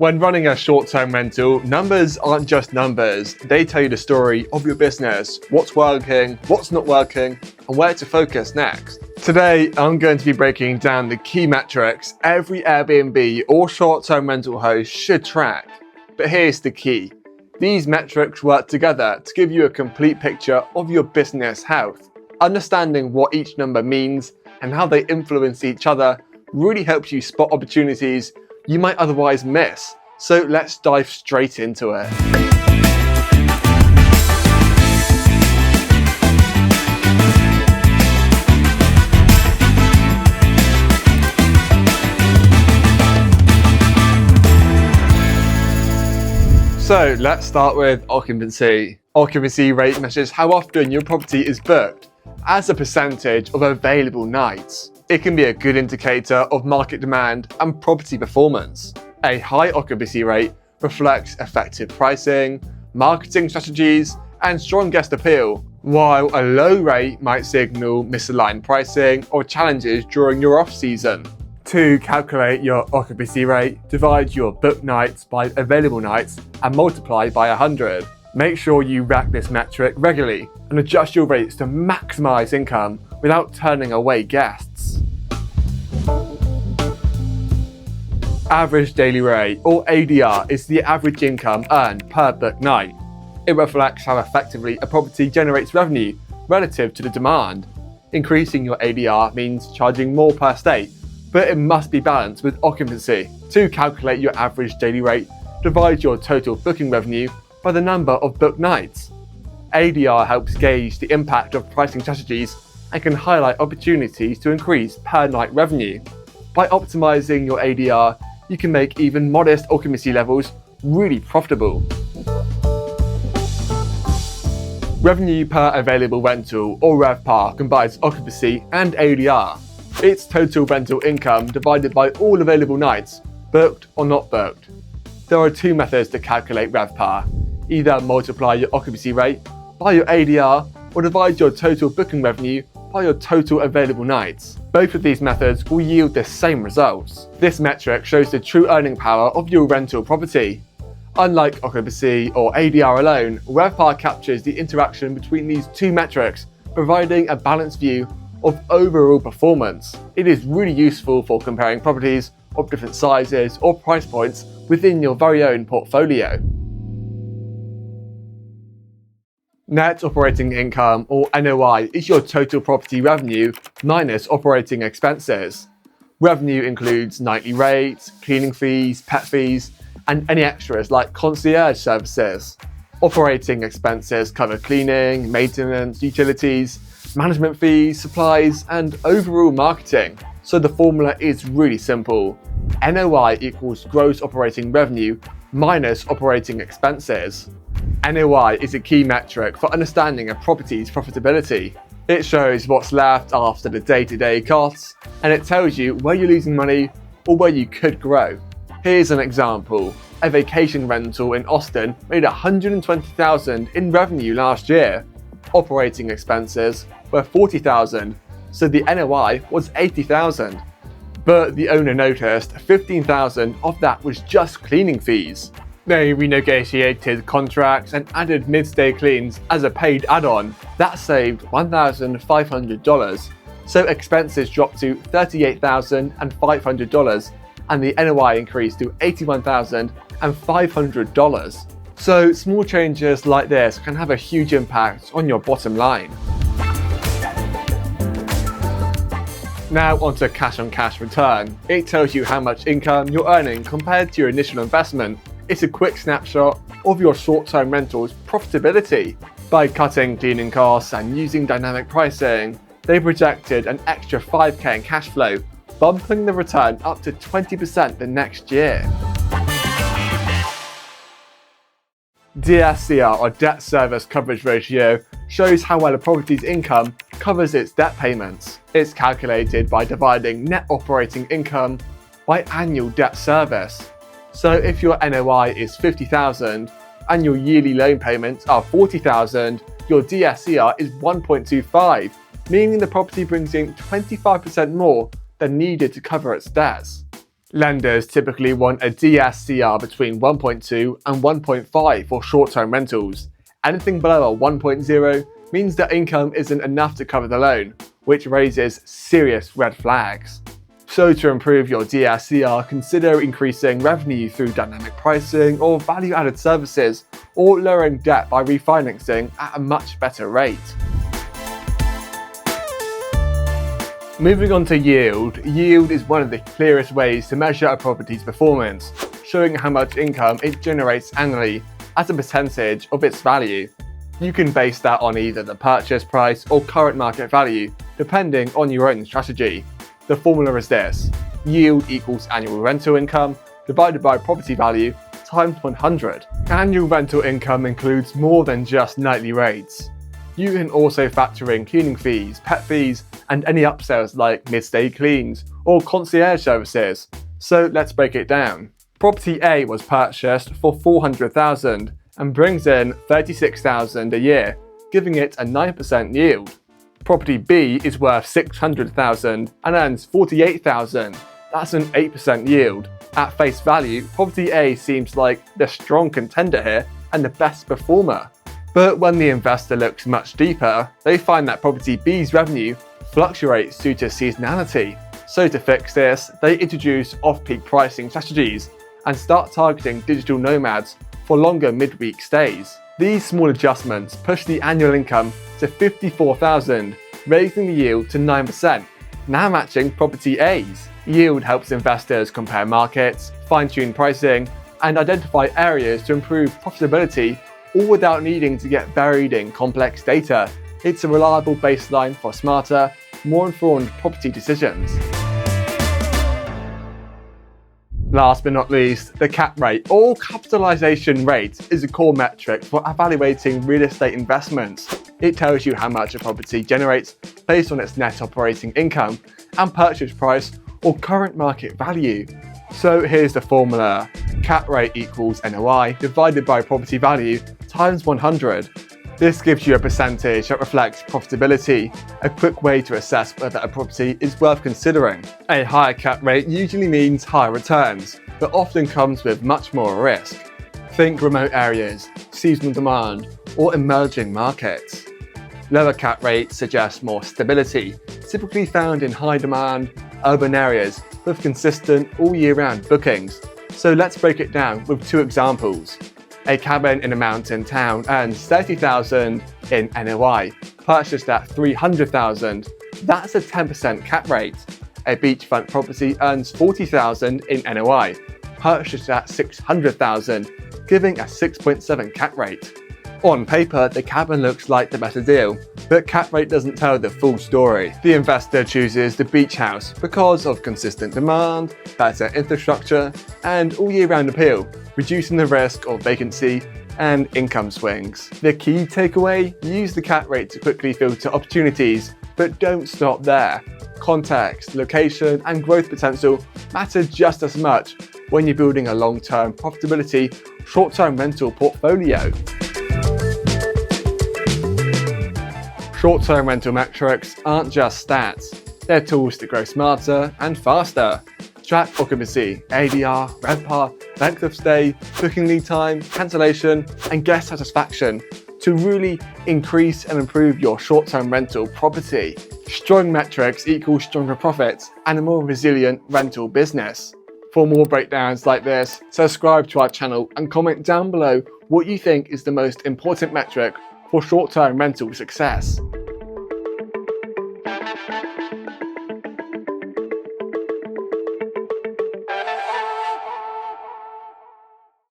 When running a short-term rental, numbers aren't just numbers. They tell you the story of your business, what's working, what's not working, and where to focus next. Today, I'm going to be breaking down the key metrics every Airbnb or short-term rental host should track. But here's the key. These metrics work together to give you a complete picture of your business health. Understanding what each number means and how they influence each other really helps you spot opportunities you might otherwise miss. So let's dive straight into it. So let's start with occupancy. Occupancy rate measures how often your property is booked as a percentage of available nights. It can be a good indicator of market demand and property performance. A high occupancy rate reflects effective pricing, marketing strategies, and strong guest appeal, while a low rate might signal misaligned pricing or challenges during your off-season. To calculate your occupancy rate, divide your booked nights by available nights and multiply by 100. Make sure you rack this metric regularly and adjust your rates to maximize income without turning away guests. Average daily rate, or ADR, is the average income earned per booked night. It reflects how effectively a property generates revenue relative to the demand. Increasing your ADR means charging more per stay, but it must be balanced with occupancy. To calculate your average daily rate, divide your total booking revenue by the number of booked nights. ADR helps gauge the impact of pricing strategies and can highlight opportunities to increase per night revenue. By optimizing your ADR, you can make even modest occupancy levels really profitable. Revenue per available rental, or RevPAR, combines occupancy and ADR. It's total rental income divided by all available nights, booked or not booked. There are two methods to calculate RevPAR. Either multiply your occupancy rate by your ADR or divide your total booking revenue by your total available nights. Both of these methods will yield the same results. This metric shows the true earning power of your rental property. Unlike occupancy or ADR alone, RevPAR captures the interaction between these two metrics, providing a balanced view of overall performance. It is really useful for comparing properties of different sizes or price points within your very own portfolio. Net operating income, or NOI, is your total property revenue minus operating expenses. Revenue includes nightly rates, cleaning fees, pet fees, and any extras like concierge services. Operating expenses cover cleaning, maintenance, utilities, management fees, supplies, and overall marketing. So the formula is really simple. NOI equals gross operating revenue minus operating expenses. NOI is a key metric for understanding a property's profitability. It shows what's left after the day-to-day costs, and it tells you where you're losing money or where you could grow. Here's an example. A vacation rental in Austin made $120,000 in revenue last year. Operating expenses were $40,000, so the NOI was $80,000. But the owner noticed $15,000 of that was just cleaning fees. They renegotiated contracts and added mid-stay cleans as a paid add-on. That saved $1,500. So expenses dropped to $38,500 and the NOI increased to $81,500. So small changes like this can have a huge impact on your bottom line. Now onto cash-on-cash return. It tells you how much income you're earning compared to your initial investment. It's a quick snapshot of your short-term rental's profitability. By cutting cleaning costs and using dynamic pricing, they projected an extra $5,000 in cash flow, bumping the return up to 20% the next year. DSCR, or debt service coverage ratio, shows how well a property's income covers its debt payments. It's calculated by dividing net operating income by annual debt service. So if your NOI is $50,000 and your yearly loan payments are $40,000, your DSCR is 1.25, meaning the property brings in 25% more than needed to cover its debts. Lenders typically want a DSCR between 1.2 and 1.5 for short-term rentals. Anything below a 1.0 means that income isn't enough to cover the loan, which raises serious red flags. So to improve your DSCR, consider increasing revenue through dynamic pricing or value-added services, or lowering debt by refinancing at a much better rate. Moving on to yield. Yield is one of the clearest ways to measure a property's performance, showing how much income it generates annually as a percentage of its value. You can base that on either the purchase price or current market value, depending on your own strategy. The formula is this: yield equals annual rental income divided by property value times 100. Annual rental income includes more than just nightly rates. You can also factor in cleaning fees, pet fees, and any upsells like mid-stay cleans or concierge services. So let's break it down. Property A was purchased for $400,000 and brings in $36,000 a year, giving it a 9% yield. Property B is worth $600,000 and earns $48,000. That's an 8% yield. At face value, Property A seems like the strong contender here and the best performer. But when the investor looks much deeper, they find that Property B's revenue fluctuates due to seasonality. So to fix this, they introduce off-peak pricing strategies and start targeting digital nomads for longer midweek stays. These small adjustments push the annual income to $54,000, raising the yield to 9%, now matching Property A's. Yield helps investors compare markets, fine-tune pricing, and identify areas to improve profitability, all without needing to get buried in complex data. It's a reliable baseline for smarter, more informed property decisions. Last but not least, the cap rate or capitalization rate is a core metric for evaluating real estate investments. It tells you how much a property generates based on its net operating income and purchase price or current market value. So here's the formula: cap rate equals NOI divided by property value times 100. This gives you a percentage that reflects profitability, a quick way to assess whether a property is worth considering. A higher cap rate usually means higher returns, but often comes with much more risk. Think remote areas, seasonal demand, or emerging markets. Lower cap rates suggest more stability, typically found in high demand, urban areas with consistent all-year-round bookings. So let's break it down with two examples. A cabin in a mountain town earns $30,000 in NOI, purchased at $300,000. That's a 10% cap rate. A beachfront property earns $40,000 in NOI, purchased at $600,000, giving a 6.7 cap rate. On paper, the cabin looks like the better deal, but cap rate doesn't tell the full story. The investor chooses the beach house because of consistent demand, better infrastructure, and all-year-round appeal, reducing the risk of vacancy and income swings. The key takeaway: use the cap rate to quickly filter opportunities, but don't stop there. Context, location, and growth potential matter just as much when you're building a long-term profitability, short-term rental portfolio. Short-term rental metrics aren't just stats, they're tools to grow smarter and faster. Track occupancy, ADR, RevPAR, length of stay, booking lead time, cancellation, and guest satisfaction to really increase and improve your short-term rental property. Strong metrics equal stronger profits and a more resilient rental business. For more breakdowns like this, subscribe to our channel and comment down below what you think is the most important metric for short-term rental success.